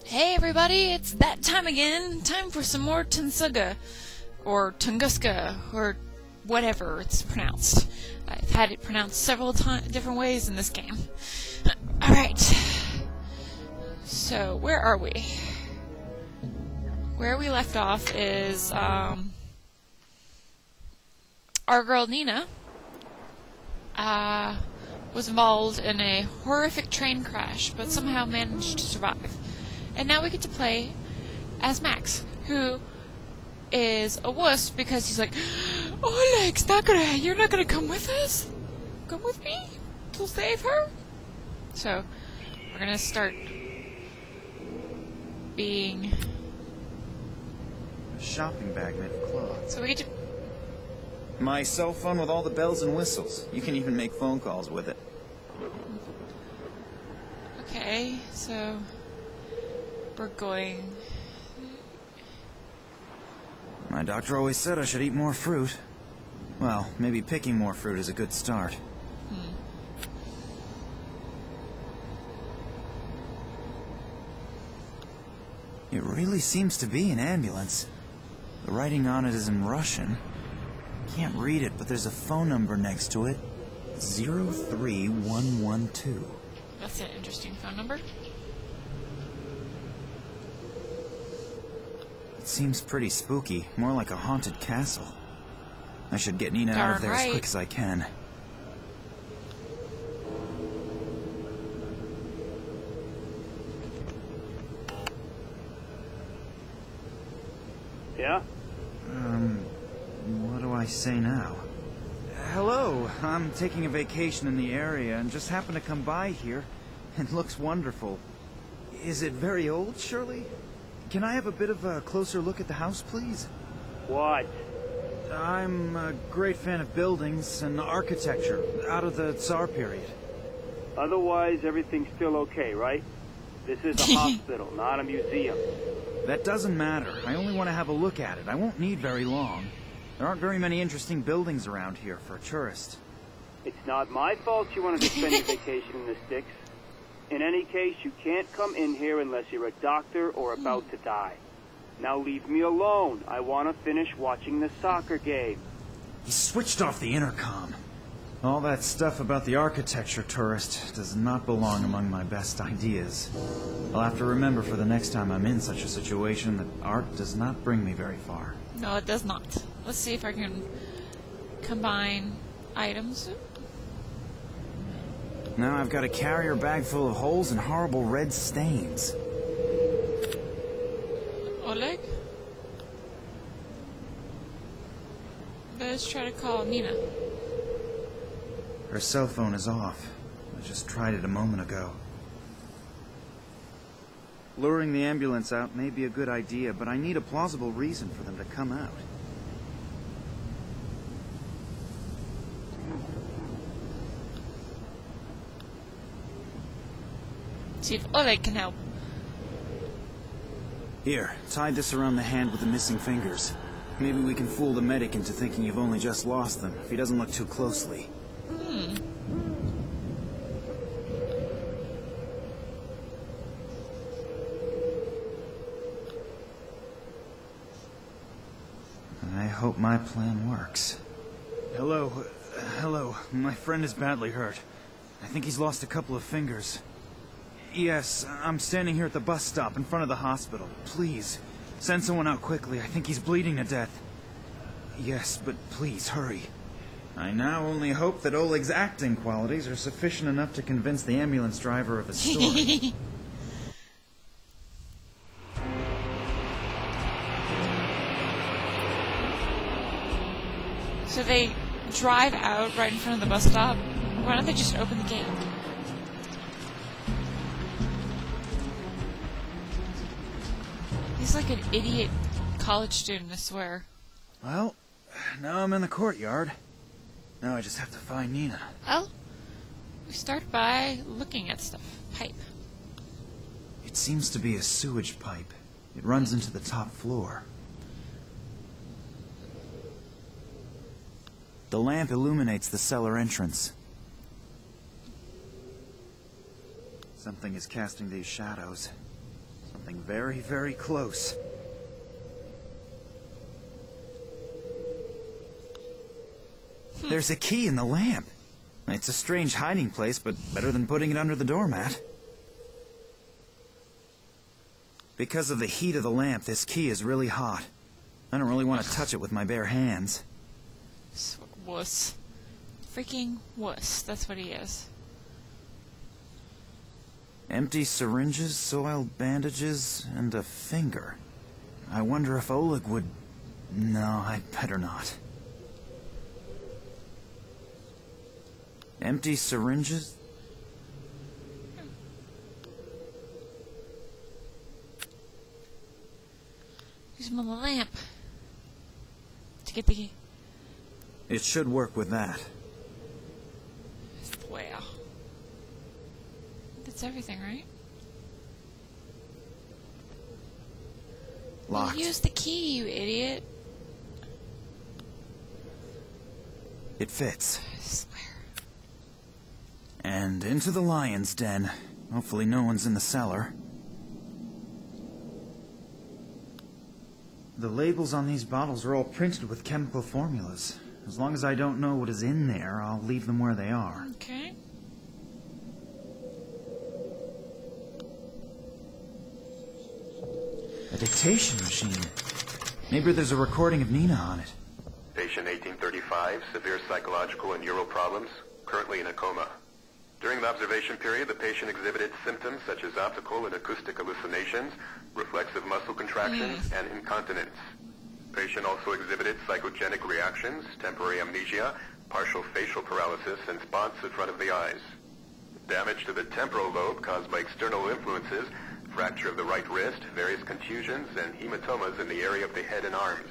Hey everybody, it's that time again. Time for some more Tunguska, or Tunguska, or whatever it's pronounced. I've had it pronounced several different ways in this game. Alright. So, where are we? Where we left off is, our girl Nina, was involved in a horrific train crash, but somehow managed to survive. And now we get to play as Max, who is a wuss because he's like, Oleg's you're not gonna come with us? Come with me to save her? So, we're gonna start being... A shopping bag made of cloth. So we get to... My cell phone with all the bells and whistles. You can even make phone calls with it. Okay, so... we're going... My doctor always said I should eat more fruit. Well, maybe picking more fruit is a good start. It really seems to be an ambulance. The writing on it is in Russian. Can't read it, but there's a phone number next to it. 03112. That's an interesting phone number. It seems pretty spooky, more like a haunted castle. I should get Nina out of there as quick as I can. Yeah? What do I say now? Hello, I'm taking a vacation in the area and just happened to come by here. It looks wonderful. Is it very old, Shirley? Can I have a bit of a closer look at the house, please? What? I'm a great fan of buildings and architecture out of the Tsar period. Otherwise, everything's still okay, right? This is a hospital, not a museum. That doesn't matter. I only want to have a look at it. I won't need very long. There aren't very many interesting buildings around here for a tourist. It's not my fault you wanted to spend your vacation in the sticks. In any case, you can't come in here unless you're a doctor or about to die. Now leave me alone. I want to finish watching the soccer game. He switched off the intercom. All that stuff about the architecture tourist does not belong among my best ideas. I'll have to remember for the next time I'm in such a situation that art does not bring me very far. No, it does not. Let's see if I can combine items. Now I've got a carrier bag full of holes and horrible red stains. Oleg? Let's try to call Nina. Her cell phone is off. I just tried it a moment ago. Luring the ambulance out may be a good idea, but I need a plausible reason for them to come out. See if Oleg can help. Here, tie this around the hand with the missing fingers. Maybe we can fool the medic into thinking you've only just lost them, if he doesn't look too closely. I hope my plan works. Hello. Hello. My friend is badly hurt. I think he's lost a couple of fingers. Yes, I'm standing here at the bus stop in front of the hospital. Please, send someone out quickly. I think he's bleeding to death. Yes, but please, hurry. I now only hope that Oleg's acting qualities are sufficient enough to convince the ambulance driver of his story. So they drive out right in front of the bus stop. Why don't they just open the gate? He's like an idiot college student, I swear. Well, now I'm in the courtyard. Now I just have to find Nina. Well, we start by looking at stuff. Pipe. It seems to be a sewage pipe. It runs into the top floor. The lamp illuminates the cellar entrance. Something is casting these shadows. something very, very close. There's a key in the lamp. It's a strange hiding place, but better than putting it under the doormat. Because of the heat of the lamp, this key is really hot. I don't really want to touch it with my bare hands. Wuss. Freaking wuss. That's what he is. Empty syringes, soiled bandages, and a finger. I wonder if Oleg would... No, I'd better not. Empty syringes? Use him on the lamp. To get the... It should work with that. Wow. That's everything, right? Locked. Well, use the key, you idiot. It fits. I swear. And into the lion's den. Hopefully no one's in the cellar. The labels on these bottles are all printed with chemical formulas. As long as I don't know what is in there, I'll leave them where they are. Okay. A dictation machine. Maybe there's a recording of Nina on it. Patient 1835, severe psychological and neural problems, currently in a coma. During the observation period, the patient exhibited symptoms such as optical and acoustic hallucinations, reflexive muscle contractions, and incontinence. Patient also exhibited psychogenic reactions, temporary amnesia, partial facial paralysis, and spots in front of the eyes. Damage to the temporal lobe caused by external influences, fracture of the right wrist, various contusions, and hematomas in the area of the head and arms.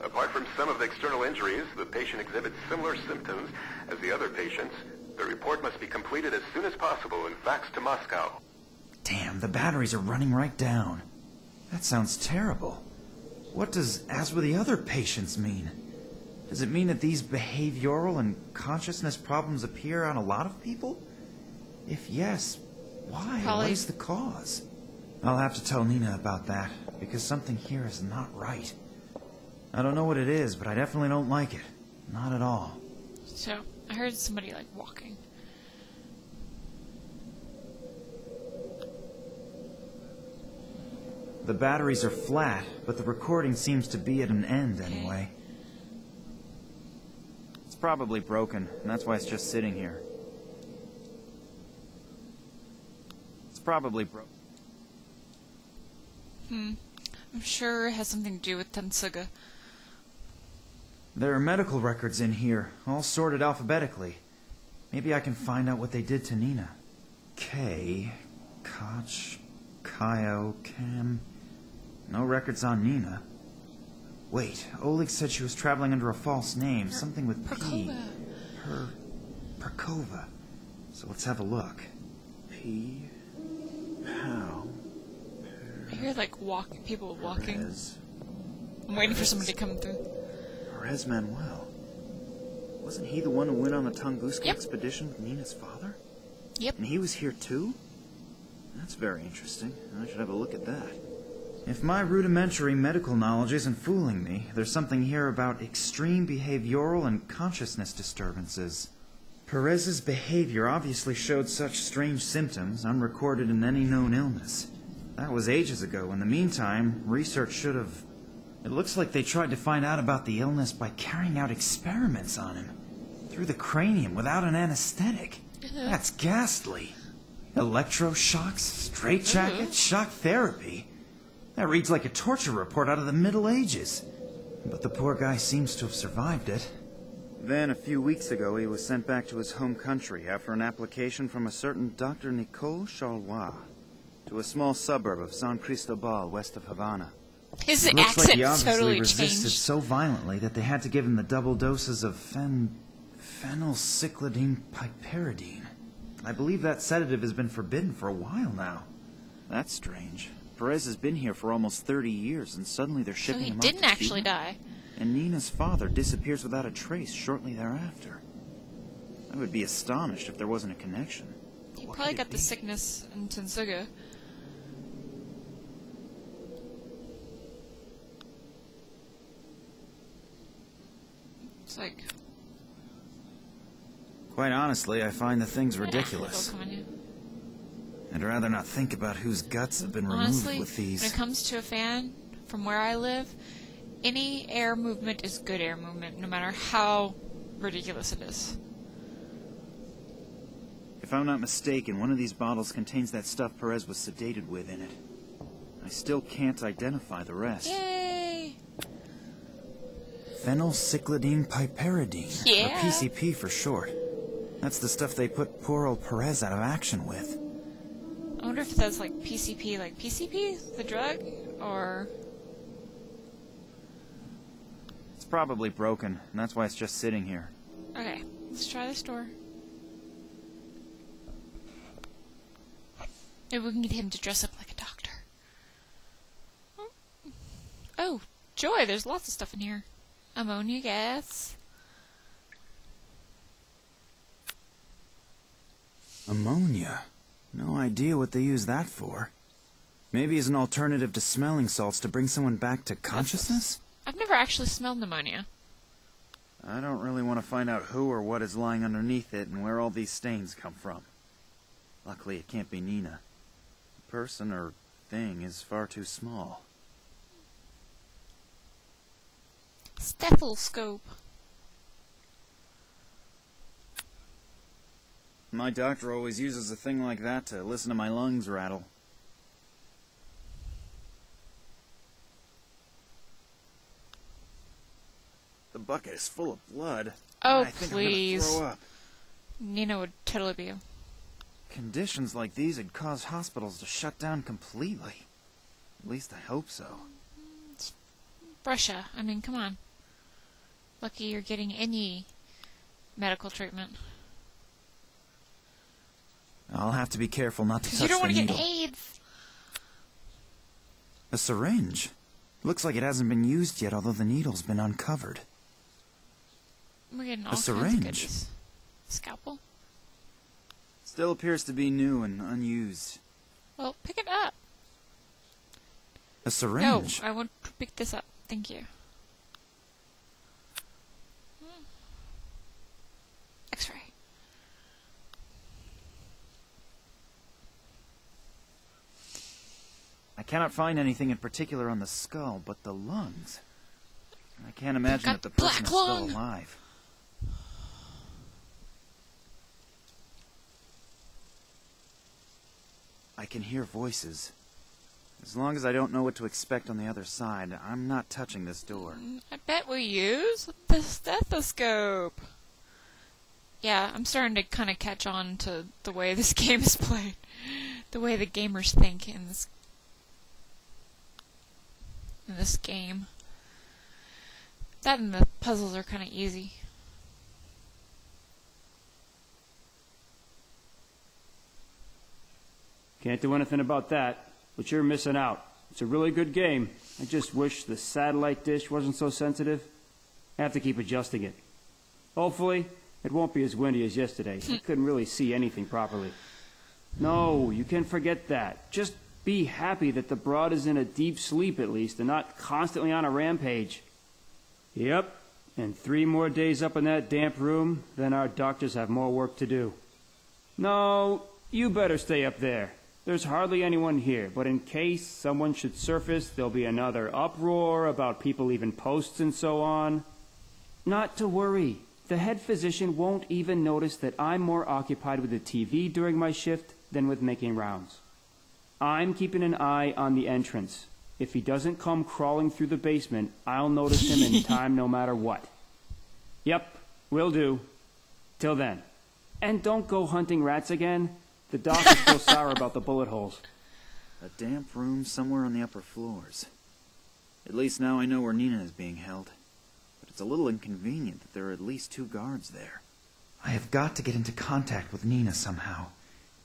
Apart from some of the external injuries, the patient exhibits similar symptoms as the other patients. The report must be completed as soon as possible and faxed to Moscow. Damn, the batteries are running right down. That sounds terrible. What does "as with the other patients" mean? Does it mean that these behavioral and consciousness problems appear on a lot of people? If yes, why? Probably. What is the cause? I'll have to tell Nina about that, because something here is not right. I don't know what it is, but I definitely don't like it. Not at all. So, I heard somebody, like, walking. The batteries are flat, but the recording seems to be at an end anyway. It's probably broken, and that's why it's just sitting here. It's probably broken. I'm sure it has something to do with Tunguska. There are medical records in here, all sorted alphabetically. Maybe I can find out what they did to Nina. K, Koch, Kaio, Cam... No records on Nina. Wait, Oleg said she was traveling under a false name, something with P. Perkova. So let's have a look. P... Pow... I hear, like, people walking. Perez. I'm waiting for somebody to come through. Perez Manuel. Wasn't he the one who went on the Tunguska Yep. expedition with Nina's father? Yep. And he was here too? That's very interesting. I should have a look at that. If my rudimentary medical knowledge isn't fooling me, there's something here about extreme behavioral and consciousness disturbances. Perez's behavior obviously showed such strange symptoms, unrecorded in any known illness. That was ages ago. In the meantime, research should have... It looks like they tried to find out about the illness by carrying out experiments on him. Through the cranium without an anesthetic. That's ghastly. Electroshocks, straitjackets, shock therapy. That reads like a torture report out of the Middle Ages. But the poor guy seems to have survived it. Then, a few weeks ago, he was sent back to his home country after an application from a certain Dr. Nicole Charlois to a small suburb of San Cristobal west of Havana. His It looks accent like he obviously totally resisted changed. so violently that they had to give him the double doses of phenylcyclidine piperidine. I believe that sedative has been forbidden for a while now. That's strange. Perez has been here for almost 30 years, and suddenly they're So shipping he him out didn't to actually Cuba? die. And Nina's father disappears without a trace shortly thereafter. I would be astonished if there wasn't a connection. He What probably could it got the be? sickness in Tunguska. It's like... Quite honestly, I find the thing's Yeah, ridiculous. it'll come on you. I'd rather not think about whose guts have been removed Honestly, with these. when it comes to a fan, from where I live, any air movement is good air movement, no matter how ridiculous it is. If I'm not mistaken, one of these bottles contains that stuff Perez was sedated with in it. I still can't identify the rest. Yay! Phenylcyclidine piperidine, Yeah. or PCP for short. That's the stuff they put poor old Perez out of action with. I wonder if that's like PCP, the drug, or... It's probably broken, and that's why it's just sitting here. Okay, let's try this door. Maybe we can get him to dress up like a doctor. Oh, joy, there's lots of stuff in here. Ammonia gas. Ammonia? No idea what they use that for. Maybe as an alternative to smelling salts to bring someone back to consciousness? I've never actually smelled pneumonia. I don't really want to find out who or what is lying underneath it and where all these stains come from. Luckily, it can't be Nina. The person or thing is far too small. Stethoscope. My doctor always uses a thing like that to listen to my lungs rattle. The bucket is full of blood. Oh, I think please. I'm gonna throw up. Nina would totally be. Conditions like these would cause hospitals to shut down completely. At least I hope so. It's Russia. I mean, come on. Lucky you're getting any medical treatment. I'll have to be careful not to touch You don't the want to needle. get AIDS. A syringe. Looks like it hasn't been used yet, although the needle's been uncovered. We're getting all A kinds syringe. of goodies. Scalpel. Still appears to be new and unused. Well, pick it up. A syringe? No, I want to pick this up. Thank you. X-ray. I cannot find anything in particular on the skull, but the lungs. I can't imagine got that the person black is still lung. alive. I can hear voices. As long as I don't know what to expect on the other side, I'm not touching this door. I bet we use the stethoscope. Yeah, I'm starting to kind of catch on to the way this game is played. The way the gamers think in this game. That and the puzzles are kind of easy. Can't do anything about that, but you're missing out. It's a really good game. I just wish the satellite dish wasn't so sensitive. I have to keep adjusting it. Hopefully, it won't be as windy as yesterday. I couldn't really see anything properly. No, you can forget that. Just be happy that the broad is in a deep sleep at least and not constantly on a rampage. Yep, and 3 more days up in that damp room, then our doctors have more work to do. No, you better stay up there. There's hardly anyone here, but in case someone should surface, there'll be another uproar about people leaving posts and so on. Not to worry. The head physician won't even notice that I'm more occupied with the TV during my shift than with making rounds. I'm keeping an eye on the entrance. If he doesn't come crawling through the basement, I'll notice him in time no matter what. Yep, will do. Till then. And don't go hunting rats again. The doc is still sour about the bullet holes. A damp room somewhere on the upper floors. At least now I know where Nina is being held. But it's a little inconvenient that there are at least 2 guards there. I have got to get into contact with Nina somehow.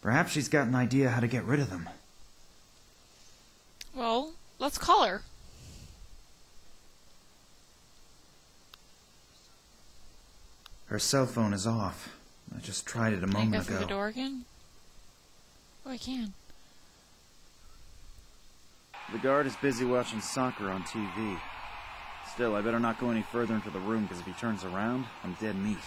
Perhaps she's got an idea how to get rid of them. Well, let's call her. Her cell phone is off. I just tried it a Can I go moment through ago. the door again? Oh, I can. The guard is busy watching soccer on TV. His Still, I better not go any further into the room, because if he turns around, I'm dead meat.